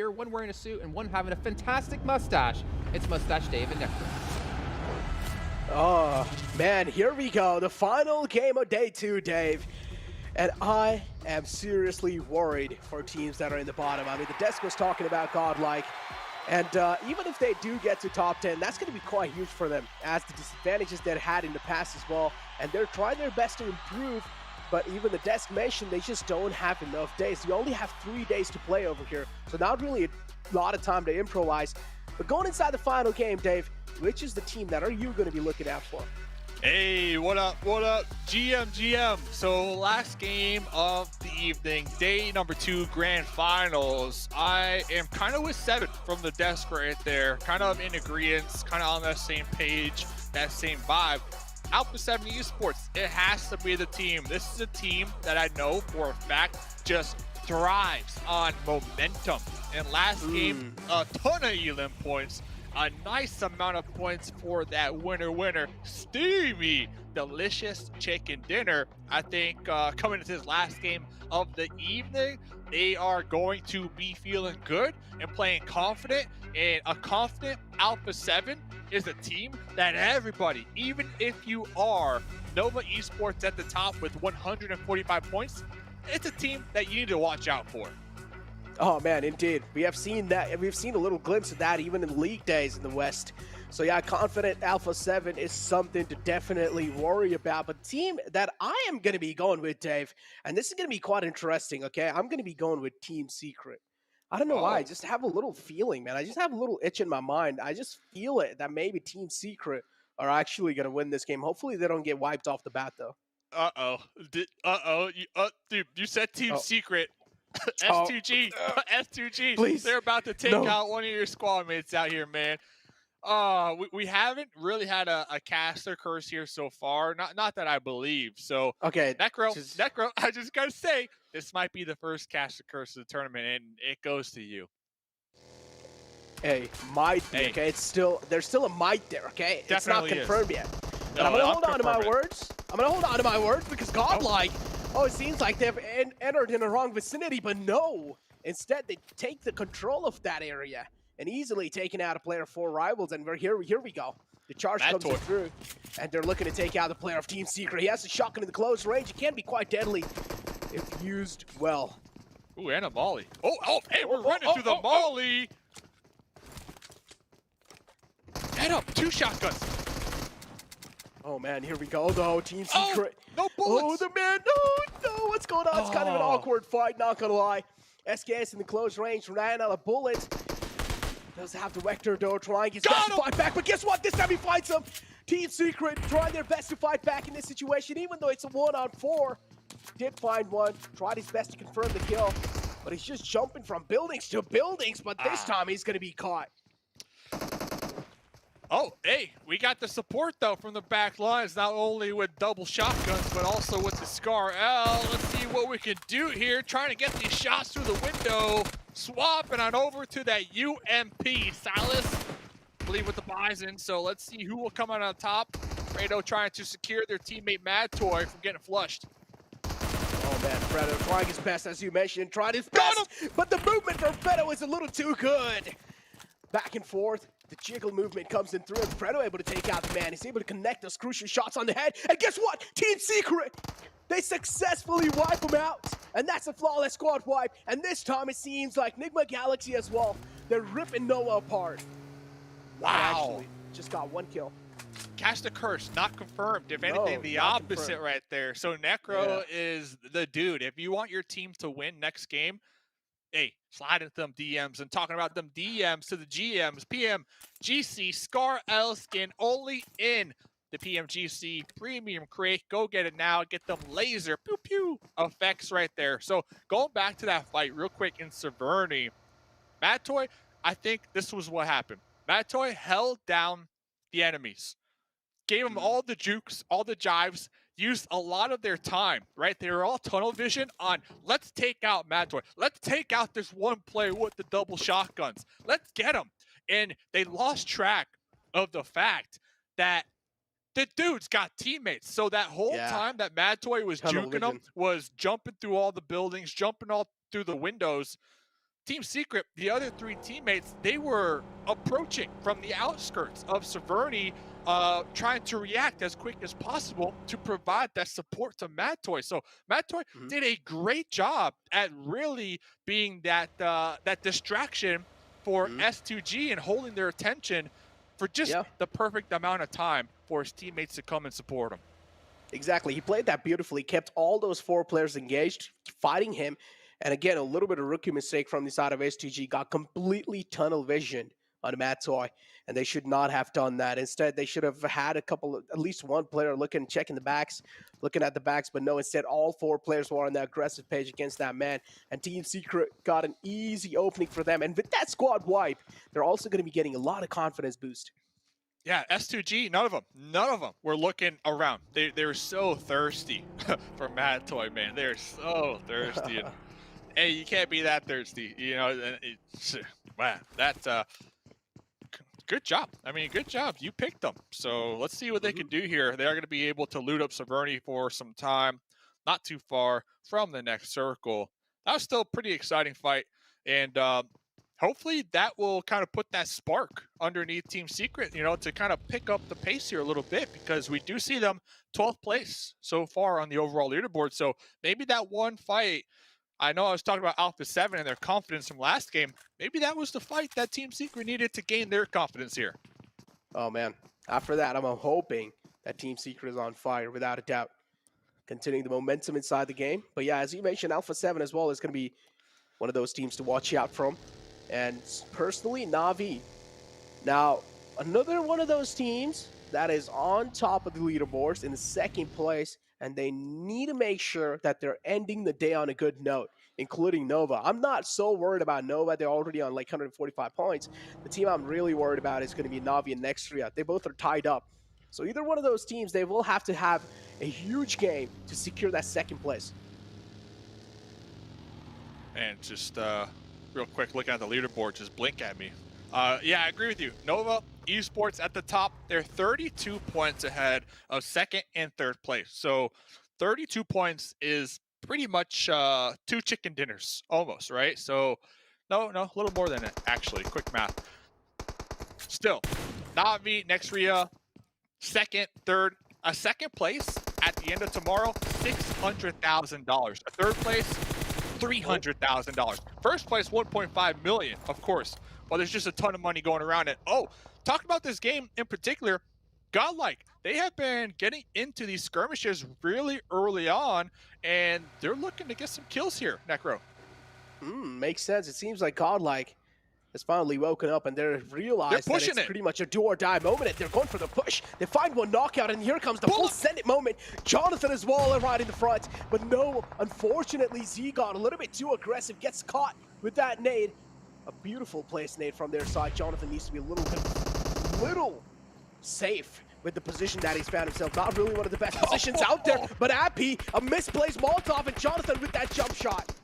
here, one wearing a suit and one having a fantastic mustache. It's Mustache Dave and Necro. Oh, man, here we go. The final game of day 2, Dave. And I am seriously worried for teams that are in the bottom. I mean, the desk was talking about Godlike. And even if they do get to top 10, that's going to be quite huge for them, as the disadvantages they had in the past as well. And they're trying their best to improve. But even the desk mentioned they just don't have enough days. You only have 3 days to play over here. So not really a lot of time to improvise. But going inside the final game, Dave, which is the team that are you going to be looking out for? Hey, what up, GM. So last game of the evening, day number 2, grand finals. I am kind of with 7 from the desk right there, kind of in agreement, kind of on that same page, that same vibe. Alpha 7 Esports, it has to be the team. This is a team that I know for a fact just thrives on momentum. And last game, a ton of elim points. A nice amount of points for that winner, steamy, delicious chicken dinner. I think coming into this last game of the evening, they are going to be feeling good and playing confident. And a confident Alpha 7 is a team that everybody, even if you are Nova Esports at the top with 145 points, it's a team that you need to watch out for. Oh man, indeed. We have seen that. We've seen a little glimpse of that even in league days in the West. So yeah, confident Alpha 7 is something to definitely worry about. But team that I am going to be going with, Dave, and this is going to be quite interesting, okay? I'm going to be going with Team Secret. I don't know why. I just have a little feeling, man. I just have a little itch in my mind. I just feel it that maybe Team Secret are actually going to win this game. Hopefully they don't get wiped off the bat, though. Dude, you said Team Secret. S2G, S2G. Please. They're about to take out one of your squad mates out here, man. We haven't really had a caster curse here so far. Not that I believe. So okay, Necro, I just gotta say, this might be the first caster curse of the tournament, and it goes to you. Hey, might be, okay? There's still a might there, okay? Definitely it's not confirmed yet. But I'm gonna hold on to my words. I'm gonna hold on to my words because Godlike, it seems like they've entered in the wrong vicinity, but no. Instead, they take the control of that area and easily taking out a player for Rivals. And here we go. The charge comes through, and they're looking to take out the player of Team Secret. He has a shotgun in the close range. It can be quite deadly if used well. Ooh, and a molly. Hey, we're running through the molly. Head up, 2 shotguns. Oh man, here we go though, Team Secret. No bullets. Oh, the man, no, what's going on? It's kind of an awkward fight, not gonna lie. SKS in the close range, ran out of bullets. Does have the Vector though, trying his best to fight back, but guess what? This time he fights him. Team Secret trying their best to fight back in this situation, even though it's a 1-on-4. Did find one, tried his best to confirm the kill, but he's just jumping from buildings to buildings, but this time he's gonna be caught. Oh, hey, we got the support, though, from the back lines, not only with double shotguns, but also with the Scar L. Let's see what we can do here, trying to get these shots through the window, swapping on over to that UMP. Silas, I believe, with the Bison, so let's see who will come out on top. Fredo trying to secure their teammate Mad Toy from getting flushed. Oh man, Fredo trying his best, as you mentioned, tried his best, but the movement from Fredo is a little too good. Back and forth, the jiggle movement comes in through, and Fredo able to take out the man. He's able to connect those crucial shots on the head, and guess what? Team Secret, they successfully wipe him out, and that's a flawless squad wipe, and this time it seems like Nigma Galaxy as well. They're ripping Noah apart. Wow. Actually, just got 1 kill. Cast a curse, not confirmed. If anything, the opposite right there. So Necro is the dude. If you want your team to win next game, hey, slide into them DMs and talking about them DMs to the GMs. PMGC Scar L skin only in the PMGC premium crate. Go get it now. Get them laser pew pew effects right there. So going back to that fight real quick in Severny, Matoy, I think this was what happened. Matoy held down the enemies, gave them all the jukes, all the jives, used a lot of their time, right? They were all tunnel vision on, let's take out Matoy. Let's take out this one player with the double shotguns. Let's get him. And they lost track of the fact that the dude's got teammates. So that whole time that Matoy was juking them, was jumping through all the buildings, jumping all through the windows, Team Secret, the other three teammates, they were approaching from the outskirts of Severny, trying to react as quick as possible to provide that support to Matoy. So Matoy Mhm. did a great job at really being that distraction for Mhm. S2G and holding their attention for just Yeah. the perfect amount of time for his teammates to come and support him. Exactly. He played that beautifully, kept all those four players engaged, fighting him. And again, a little bit of rookie mistake from the side of STG, got completely tunnel vision on Matoy, and they should not have done that. Instead, they should have had at least one player checking the backs, looking at the backs, but no, instead, all four players were on the aggressive page against that man. And Team Secret got an easy opening for them. And with that squad wipe, they're also going to be getting a lot of confidence boost. Yeah, S2G, none of them were looking around. They're so thirsty for Mad Toy, man. They're so thirsty. And, hey, you can't be that thirsty, you know. Wow, that's good job. I mean, good job. You picked them. So let's see what they can do here. They are going to be able to loot up Severny for some time, not too far from the next circle. That was still a pretty exciting fight, and hopefully that will kind of put that spark underneath Team Secret, you know, to kind of pick up the pace here a little bit, because we do see them 12th place so far on the overall leaderboard. So maybe that one fight, I know I was talking about Alpha 7 and their confidence from last game. Maybe that was the fight that Team Secret needed to gain their confidence here. Oh, man. After that, I'm hoping that Team Secret is on fire, without a doubt. Continuing the momentum inside the game. But yeah, as you mentioned, Alpha 7 as well is going to be one of those teams to watch out from. And personally, Na'Vi. Now, another one of those teams that is on top of the leaderboards in the second place, and they need to make sure that they're ending the day on a good note, including Nova. I'm not so worried about Nova. They're already on like 145 points. The team I'm really worried about is going to be Na'Vi and Nextria. They both are tied up. So either one of those teams, they will have to have a huge game to secure that second place. And just real quick, looking at the leaderboard, just blink at me. Yeah, I agree with you. Nova Esports at the top. They're 32 points ahead of second and third place. So 32 points is pretty much 2 chicken dinners almost, right? So no, a little more than it, actually. Quick math. Still, Navi, Nextria, second, third, a second place at the end of tomorrow, $600,000. A third place, $300,000. First place, $1.5 million, of course. Well, there's just a ton of money going around it. Oh, talking about this game in particular, Godlike, they have been getting into these skirmishes really early on, and they're looking to get some kills here, Necro. Makes sense. It seems like Godlike has finally woken up and they're realized that it's pretty much a do or die moment, and they're going for the push. They find one knockout, and here comes the full send it moment. Jonathan as well right in the front, but no, unfortunately Z got a little bit too aggressive, gets caught with that nade. A beautiful place nade from their side. Jonathan needs to be a little safe with the position that he's found himself. Not really one of the best positions out there, but Appy, a misplaced Molotov, and Jonathan with that jump shot.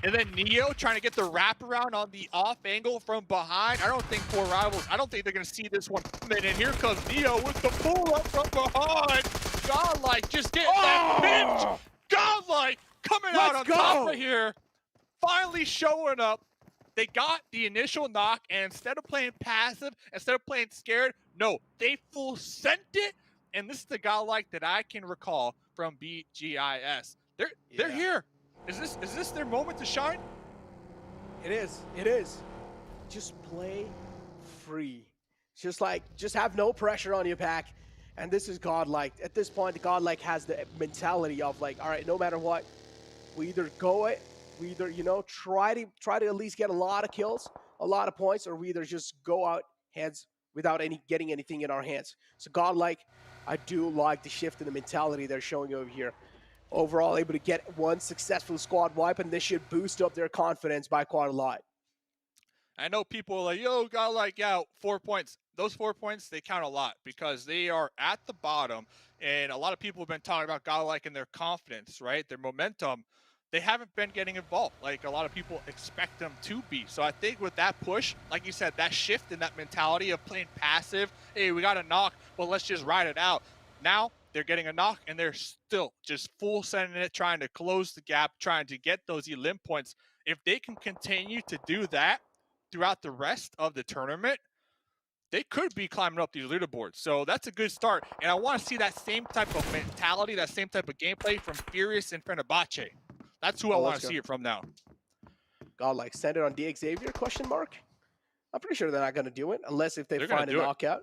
And then Neo trying to get the wraparound on the off angle from behind. I don't think Four Rivals, I don't think they're going to see this one coming. And here comes Neo with the pull up from behind. Godlike just getting that pinch. Godlike coming out on top of here. Finally showing up. They got the initial knock, and instead of playing passive, instead of playing scared, no, they full sent it. And this is the Godlike that I can recall from BGIS. They're here. Is this their moment to shine? It is. It is. Just play free. Just have no pressure on your pack. And this is Godlike. At this point, Godlike has the mentality of like, all right, no matter what, we either go it, we either, you know, try to at least get a lot of kills, a lot of points, or we either just go out hands without getting anything in our hands. So Godlike, I do like the shift in the mentality they're showing over here. Overall, able to get one successful squad wipe, and this should boost up their confidence by quite a lot. I know people are like, yo, Godlike, yeah, 4 points. Those 4 points, they count a lot because they are at the bottom, and a lot of people have been talking about Godlike and their confidence, right? Their momentum. They haven't been getting involved like a lot of people expect them to be. So I think with that push, like you said, that shift in that mentality of playing passive, hey, we got a knock, well, let's just ride it out. Now they're getting a knock, and they're still just full sending it, trying to close the gap, trying to get those elim points. If they can continue to do that throughout the rest of the tournament, they could be climbing up these leaderboards. So that's a good start. And I want to see that same type of mentality, that same type of gameplay from Furious and Fenerbahce. That's who I want to see it from now. Godlike, send it on DX Xavier, question mark? I'm pretty sure they're not going to do it unless if they find a knockout.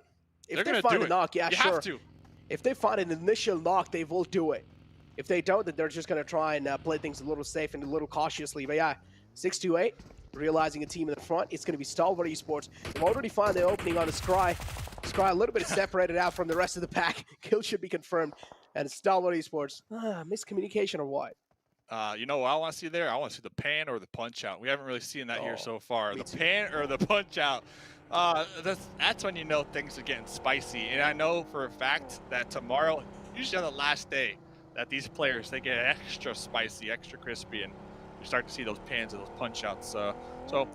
If they find a knock, yeah, sure. Have to. If they find an initial knock, they will do it. If they don't, then they're just going to try and play things a little safe and a little cautiously. But yeah, 6-2-8, realizing a team in the front. It's going to be Stalwart Esports. They've already found the opening on the Scry. Scry a little bit separated out from the rest of the pack. Kill should be confirmed. And Stalwart Esports. Miscommunication or what? You know what I want to see there? I want to see the pan or the punch out. We haven't really seen that here so far. The pan or the punch out. That's when you know things are getting spicy. And I know for a fact that tomorrow, usually on the last day, that these players, they get extra spicy, extra crispy, and you start to see those pans and those punch outs. So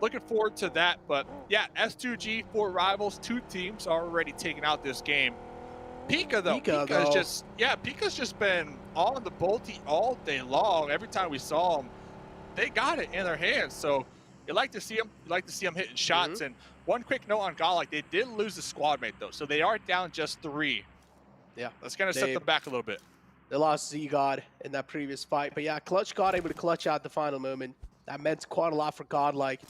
looking forward to that. But yeah, S2G, 4 rivals, 2 teams already taking out this game. Pika though, Pika's just been on the bolty all day long. Every time we saw them, they got it in their hands. So you like to see them. You like to see them hitting shots. And one quick note on Godlike, they did lose the squad mate though, so they are down just 3. Yeah, that's gonna set them back a little bit. They lost Z-God in that previous fight, but yeah, Clutch got able to clutch out the final moment. That meant quite a lot for Godlike.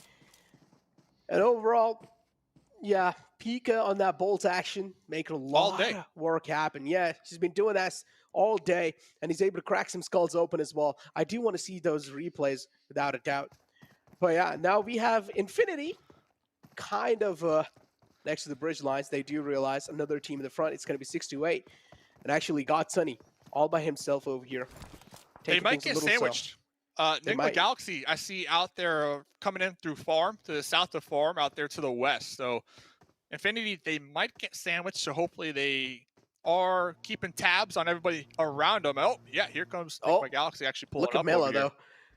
And overall, yeah, Pika on that bolt action, making a lot of work happen. Yeah, she's been doing that all day, and he's able to crack some skulls open as well. I do want to see those replays, without a doubt. But yeah, now we have Infinity kind of next to the bridge lines. They do realize another team in the front. It's going to be 6-8. And actually got Sunny all by himself over here. They might get sandwiched. Nigma Galaxy, I see out there coming in through farm, to the south of farm, out there to the west. So Infinity, they might get sandwiched, so hopefully they are keeping tabs on everybody around them. Oh, yeah, here comes Nigma Galaxy actually pulling up. Look at Mela, though.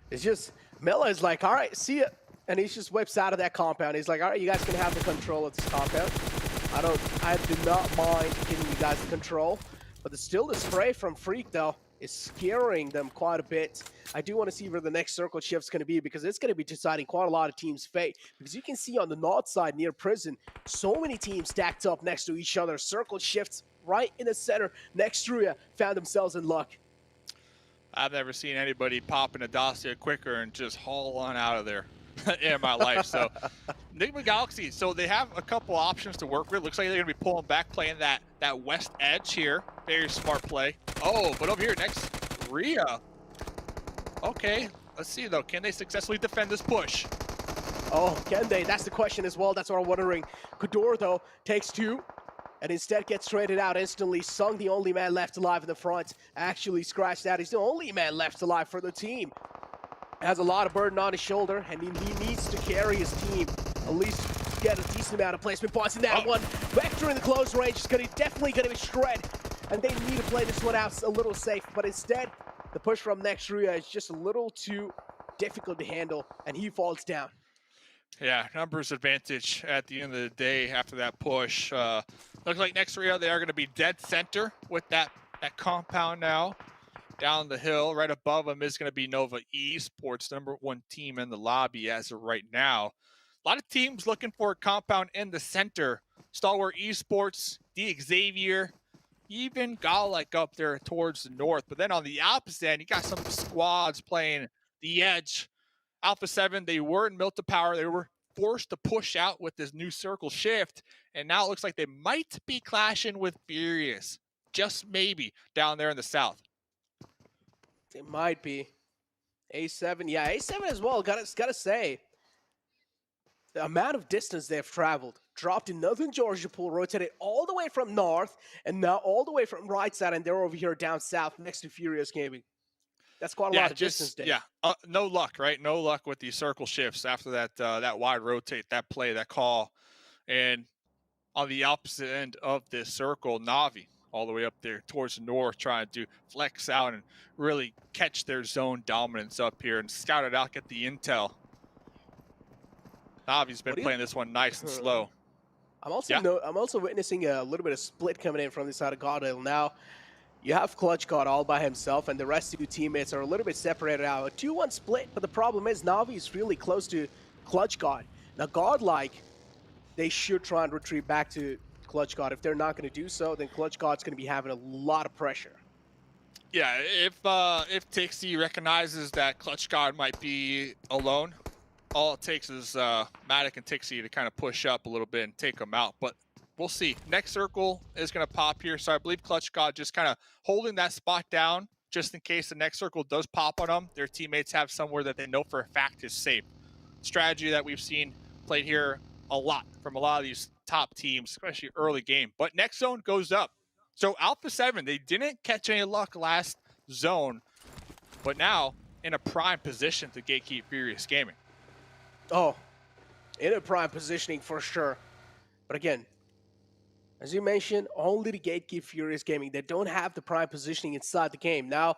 It's just, Mela is like, all right, see ya. And he just whips out of that compound. He's like, all right, you guys can have the control of this compound. I do not mind giving you guys the control. But still, the spray from Freak, though, is scaring them quite a bit. I do want to see where the next circle shift's going to be, because it's going to be deciding quite a lot of teams' fate. Because you can see on the north side near prison, so many teams stacked up next to each other. Circle shifts right in the center next to you found themselves in luck. I've never seen anybody pop in a dossier quicker and just haul on out of there in my life. So Nigma Galaxy, so they have a couple options to work with. Looks like they're going to be pulling back, playing that west edge here. Very smart play. Oh, but over here next, Rhea. Okay, let's see though. Can they successfully defend this push? Oh, can they? That's the question as well. That's what I'm wondering. Kador, though, takes 2 and instead gets traded out instantly. Sung, the only man left alive in the front, actually scratched out. He's the only man left alive for the team. Has a lot of burden on his shoulder, and he needs to carry his team, at least get a decent amount of placement points in that one. Vector in the close range is definitely going to be shred, and they need to play this one out a little safe, but instead, the push from Nextria is just a little too difficult to handle, and he falls down. Yeah, numbers advantage at the end of the day after that push. Looks like Nextria, they are going to be dead center with that compound now. Down the hill, right above them is going to be Nova Esports, number 1 team in the lobby as of right now. A lot of teams looking for a compound in the center. Stalwart Esports, DX Xavier, even Godlike up there towards the north. But then on the opposite end, you got some squads playing the edge. Alpha 7, they were in Milta Power. They were forced to push out with this new circle shift. And now it looks like they might be clashing with Furious. Just maybe down there in the south. It might be. A7, yeah, A7 as well, gotta say. The amount of distance they've traveled, dropped in Northern Georgia Pool, rotated all the way from north, and now all the way from right side, and they're over here down south next to Furious Gaming. That's quite a lot of distance, Dave. Yeah, no luck, right? No luck with these circle shifts after that wide rotate, that play, that call. And on the opposite end of this circle, Navi, all the way up there towards the north, trying to flex out and really catch their zone dominance up here and scout it out, get the intel. Navi's been playing this one nice and slow. I'm also witnessing a little bit of split coming in from this side of Goddale now. You have Clutch God all by himself, and the rest of your teammates are a little bit separated out. A 2-1 split, but the problem is Na'Vi is really close to Clutch God. Now, Godlike, they should try and retreat back to Clutch God. If they're not going to do so, then Clutch God's going to be having a lot of pressure. Yeah, if Tixie recognizes that Clutch God might be alone, all it takes is Matic and Tixie to kind of push up a little bit and take them out. But we'll see. Next circle is going to pop here. So I believe Clutch God just kind of holding that spot down just in case the next circle does pop on them. Their teammates have somewhere that they know for a fact is safe. Strategy that we've seen played here a lot from a lot of these top teams, especially early game. But next zone goes up. So Alpha 7, they didn't catch any luck last zone, but now in a prime position to gatekeep Furious Gaming. Oh, in a prime positioning for sure. But again, as you mentioned, only the gatekeep Furious Gaming. They don't have the prime positioning inside the game. Now,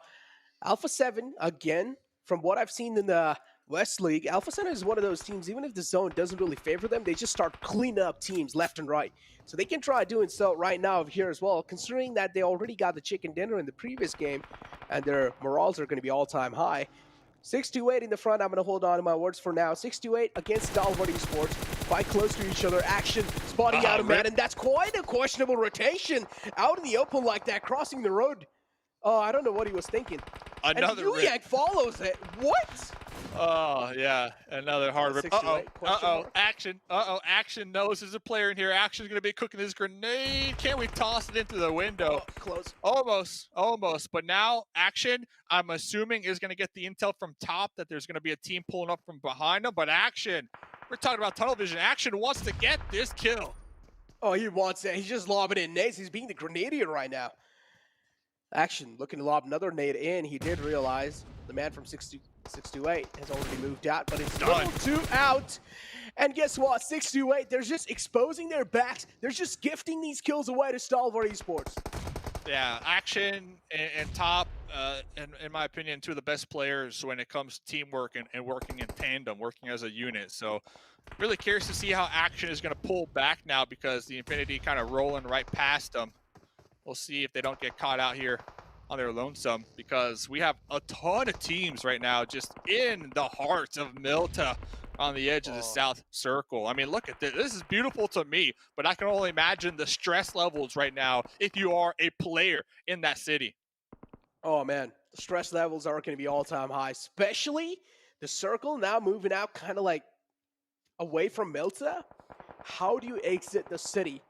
Alpha 7, again, from what I've seen in the West League, Alpha 7 is one of those teams, even if the zone doesn't really favor them, they just start cleaning up teams left and right. So they can try doing so right now here as well, considering that they already got the chicken dinner in the previous game, and their morals are going to be all-time high. 6-2-8 in the front. I'm going to hold on to my words for now. 6-2-8 against Dalvard Esports. Quite close to each other. Action spotting out of man, and that's quite a questionable rotation out in the open like that, crossing the road. Oh, I don't know what he was thinking. Another and Yuyak follows it. What? Oh, yeah. Another hard rip. Uh-oh. Action. Action knows there's a player in here. Action's going to be cooking his grenade. Can we toss it into the window? Oh, close. Almost. But now, Action, I'm assuming, is going to get the intel from top that there's going to be a team pulling up from behind him. But Action, we're talking about tunnel vision. Action wants to get this kill. Oh, he wants it. He's just lobbing in nades. He's being the grenadier right now. Action looking to lob another nade in. He did realize the man from 628 has already moved out, but it's done. 2 out. And guess what? 628, they're just exposing their backs. They're just gifting these kills away to Stalwart Esports. Yeah, Action and Top, in my opinion, two of the best players when it comes to teamwork and working in tandem, working as a unit. So really curious to see how Action is going to pull back now because the Infinity kind of rolling right past them. We'll see if they don't get caught out here on their lonesome because we have a ton of teams right now just in the heart of Milta on the edge of the South Circle. I mean, look at this. This is beautiful to me, but I can only imagine the stress levels right now if you are a player in that city. Oh, man. The stress levels are going to be all-time high, especially the Circle now moving out kind of like away from Milta. How do you exit the city?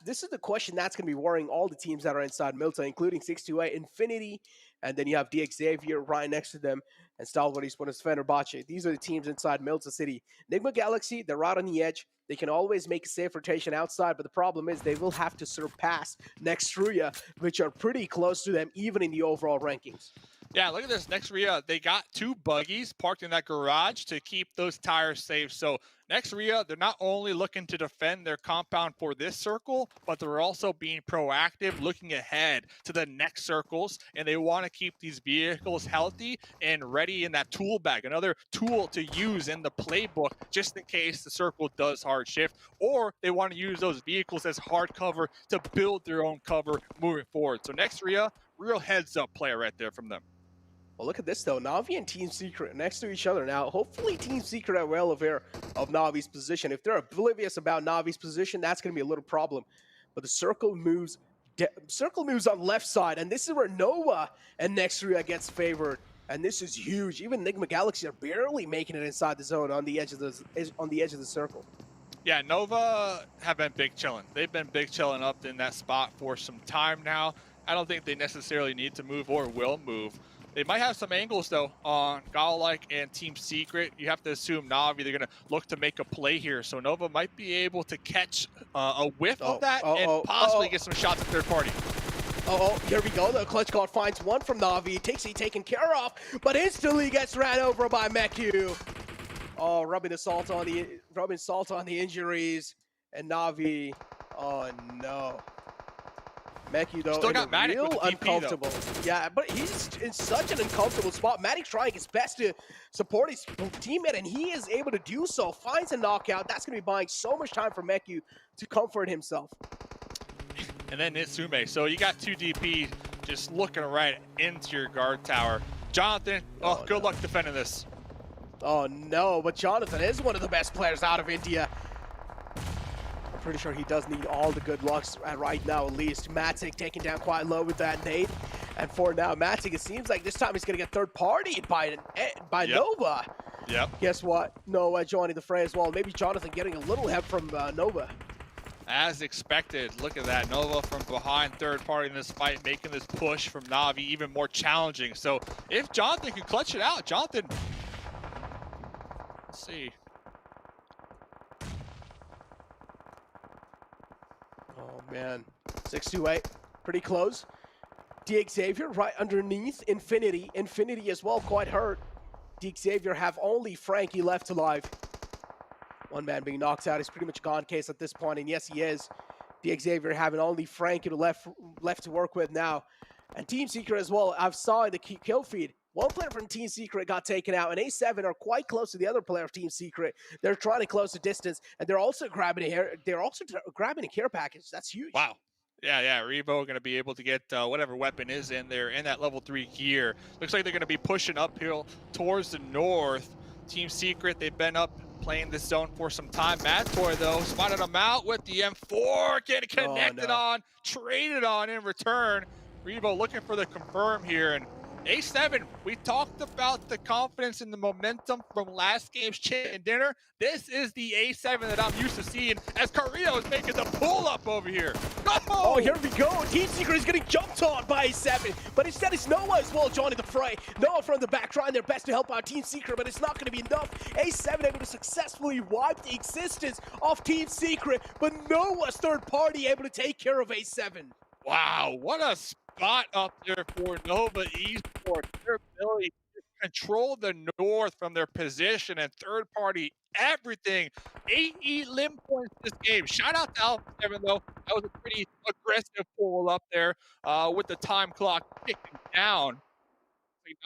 This is the question that's going to be worrying all the teams that are inside Milta, including 628, Infinity, and then you have DX Xavier right next to them, and Stalwart Esports, Fenerbahce. These are the teams inside Milta City. Nigma Galaxy, they're right on the edge. They can always make a safe rotation outside, but the problem is they will have to surpass Nextria, which are pretty close to them, even in the overall rankings. Yeah, look at this. Nextria, they got 2 buggies parked in that garage to keep those tires safe. So Nextria, they're not only looking to defend their compound for this circle, but they're also being proactive, looking ahead to the next circles, and they want to keep these vehicles healthy and ready in that tool bag, another tool to use in the playbook just in case the circle does hard shift, or they want to use those vehicles as hard cover to build their own cover moving forward. So Nextria, real heads up player right there from them. Well, look at this, though. Na'Vi and Team Secret next to each other now. Hopefully, Team Secret are well aware of Na'Vi's position. If they're oblivious about Na'Vi's position, that's going to be a little problem. But the Circle moves on left side, and this is where Nova and Nextria gets favored. And this is huge. Even Nigma Galaxy are barely making it inside the zone on the edge of the circle. Yeah, Nova have been big chilling. They've been big chilling up in that spot for some time now. I don't think they necessarily need to move or will move. They might have some angles, though, on Godlike and Team Secret. You have to assume Na'Vi, they're going to look to make a play here. So Nova might be able to catch a whiff of that and possibly get some shots at third party. Here we go. The Clutch God finds one from Na'Vi. Tixie taken care of, but instantly gets ran over by Meku. Oh, rubbing salt on the injuries. And Na'Vi, oh no. Meku, though, still got Matic real with the DP, uncomfortable. though. Yeah, but he's in such an uncomfortable spot. Matic trying his best to support his teammate, and he is able to do so. Finds a knockout. That's going to be buying so much time for Meku to comfort himself. And then Nitsume. So you got 2 DP just looking right into your guard tower. Jonathan, good luck defending this. Oh no, but Jonathan is one of the best players out of India. I'm pretty sure he does need all the good lucks right now, at least. Matic taken down quite low with that nade. And for now, Matic, it seems like this time he's going to get third-partied by Nova. Yep. Guess what? Nova joining the fray as well. Maybe Jonathan getting a little help from Nova. As expected, look at that. Nova from behind, third party in this fight, making this push from Na'Vi even more challenging. So if Jonathan can clutch it out, Jonathan, let's see. Oh man, 6-2-8, pretty close. Xavier right underneath Infinity. Infinity as well, quite hurt. Xavier have only Frankie left alive. One man being knocked out is pretty much gone case at this point, and yes, he is. Xavier having only Frankie left to work with now. And Team Secret as well, I've saw in the kill feed, one player from Team Secret got taken out, and A7 are quite close to the other player of Team Secret. They're trying to close the distance, and they're also grabbing a care package. That's huge. Wow. Yeah, Revo going to be able to get whatever weapon is in there in that level 3 gear. Looks like they're going to be pushing uphill towards the north. Team Secret, they've been up playing this zone for some time. Madtoy, though, spotted him out with the M4, getting connected on, traded on in return. Revo looking for the confirm here, and A7, we talked about the confidence and the momentum from last game's chicken dinner. This is the A7 that I'm used to seeing as Carrillo is making the pull-up over here. Oh, here we go. Team Secret is getting jumped on by A7, but instead it's Noah as well joining the fray. Noah from the back trying their best to help out Team Secret, but it's not going to be enough. A7 able to successfully wipe the existence of Team Secret, but Noah's third party able to take care of A7. Wow, what a spot up there for Nova Esports. Their ability to control the north from their position and third party everything. 8 limb points this game. Shout out to Alpha 7 though. That was a pretty aggressive pull up there with the time clock ticking down.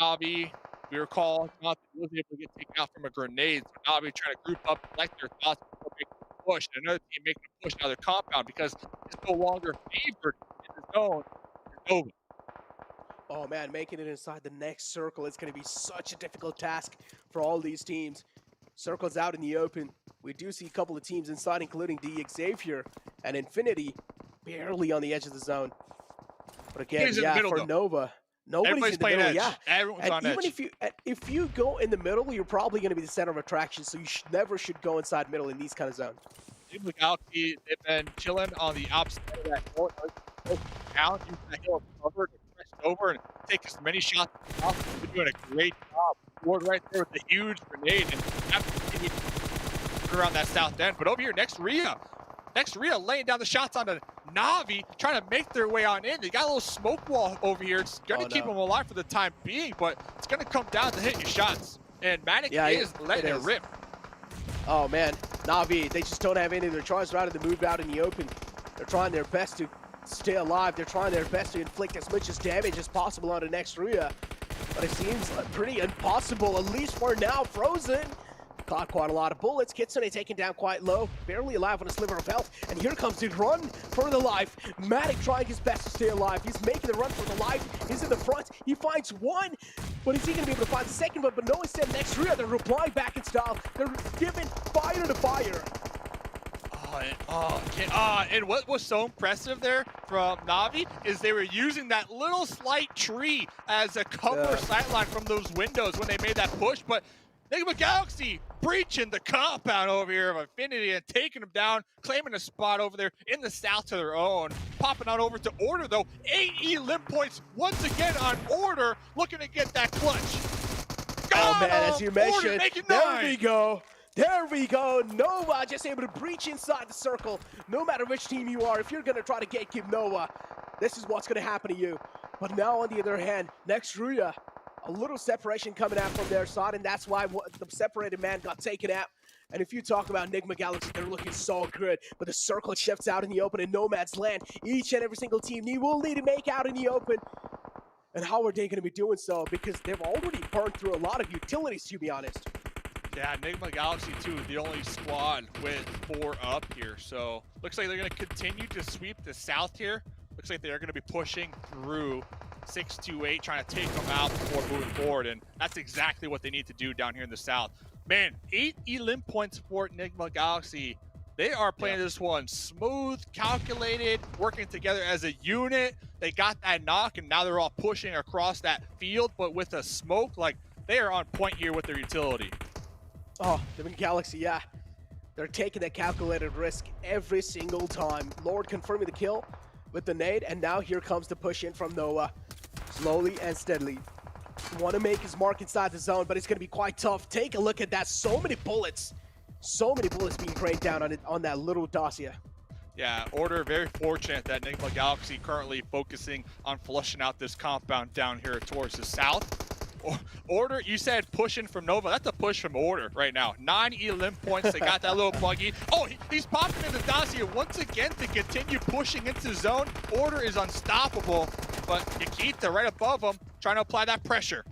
Na'Vi, we recall, Jonathan was able to get taken out from a grenade. So Na'Vi trying to group up, collect their thoughts before making a push. And another team making a push out of their compound because it's no longer favored in the zone. Over. Oh man, making it inside the next circle is going to be such a difficult task for all these teams. Circles out in the open. We do see a couple of teams inside, including Xavier and Infinity, barely on the edge of the zone. But again, yeah, for though. Nova, nobody's in the middle. Edge. Yeah, everyone's and on even edge. if you go in the middle, you're probably going to be the center of attraction. So you never should go inside middle in these kind of zones. Galaxy, they've been chilling on the opposite of that hill. Down, using the hill of cover to press over and take as many shots as possible. They're doing a great job. Ward right there with a huge grenade and absolutely around that south end. But over here, next Rhea laying down the shots on the Na'Vi, trying to make their way on in. They got a little smoke wall over here. It's going to keep them alive for the time being, but it's going to come down to hitting your shots. And Matic is letting it rip. Oh man, Na'Vi, they just don't have any of their charges rather than move out in the open. They're trying their best to stay alive. They're trying their best to inflict as much damage as possible on the next Rhea. But it seems pretty impossible, at least for now. Frozen caught quite a lot of bullets. Kitsune taken down quite low, barely alive on a sliver of health. And here comes the run for the life. Matic trying his best to stay alive. He's making the run for the life. He's in the front. He finds one, but is he going to be able to find the second one? But no, instead next Rhea, they're replying back in style. They're giving fire to fire. And what was so impressive there from Na'Vi is they were using that little slight tree as a cover sightline from those windows when they made that push. But Enigma Galaxy breaching the compound over here of Infinity and taking them down, claiming a spot over there in the south to their own. Popping on over to Order though. 8 limb points once again on Order, looking to get that clutch. Oh man, as you mentioned, there we go. There we go. Nova just able to breach inside the circle. No matter which team you are, if you're going to try to gatekeep Nova, this is what's going to happen to you. But now, on the other hand, next Rhea, a little separation coming out from their side, and that's why the separated man got taken out. And if you talk about Enigma Galaxy, they're looking so good. But the circle shifts out in the open in Nomad's land. Each and every single team will need to make out in the open. And how are they going to be doing so? Because they've already burned through a lot of utilities, to be honest. Yeah, Enigma Galaxy 2, the only squad with 4 up here. So looks like they're going to continue to sweep the south here. Looks like they are going to be pushing through 628, trying to take them out before moving forward, and that's exactly what they need to do down here in the South. Man, 8 elim points for Enigma Galaxy. They are playing this one smooth, calculated, working together as a unit. They got that knock, and now they're all pushing across that field, but with a smoke, like, they are on point here with their utility. Oh, the Galaxy, yeah. They're taking that calculated risk every single time. Lord confirming the kill with the nade, and now here comes the push in from Noah. Slowly and steadily. Want to make his mark inside the zone, but it's going to be quite tough. Take a look at that. So many bullets. So many bullets being rained down on that little Dacia. Yeah, Order very fortunate that Enigma Galaxy currently focusing on flushing out this compound down here towards the south. Order, you said pushing from Nova. That's a push from Order right now. 9 elim points. They got that little buggy. Oh, he's popping in the Dacia once again to continue pushing into zone. Order is unstoppable, but Nikita right above him trying to apply that pressure.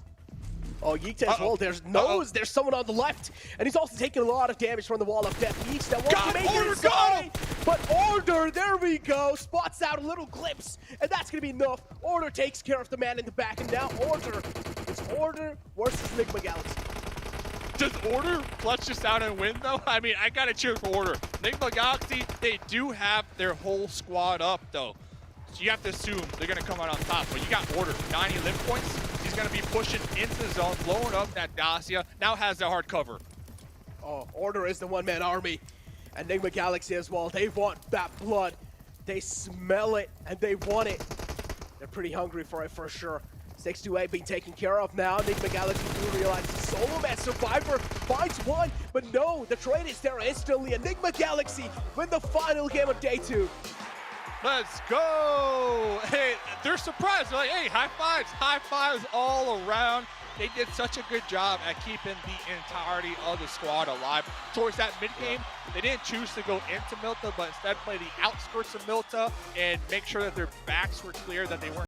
Oh, Yeekta as well. There's someone on the left, and he's also taking a lot of damage from the wall of death. Yeekta wants to make it inside, but Order, there we go, spots out a little glimpse, and that's gonna be enough. Order takes care of the man in the back, and now it's Order versus Enigma Galaxy. Does Order clutch this out and win, though? I mean, I gotta cheer for Order. Enigma Galaxy, they do have their whole squad up, though. So you have to assume they're gonna come out on top, but you got Order, 9 elim points. He's going to be pushing into the zone, blowing up that Dacia. Now has the hard cover. Oh, Order is the one-man army. Enigma Galaxy as well. They want that blood. They smell it, and they want it. They're pretty hungry for it, for sure. 628 being taken care of now. Enigma Galaxy do realize the solo man survivor finds one, but no, the trade is there instantly. Enigma Galaxy win the final game of day 2. Let's go! Hey, they're surprised. They're like, hey, high fives all around. They did such a good job at keeping the entirety of the squad alive. Towards that mid-game, they didn't choose to go into Milta, but instead play the outskirts of Milta and make sure that their backs were clear, that they weren't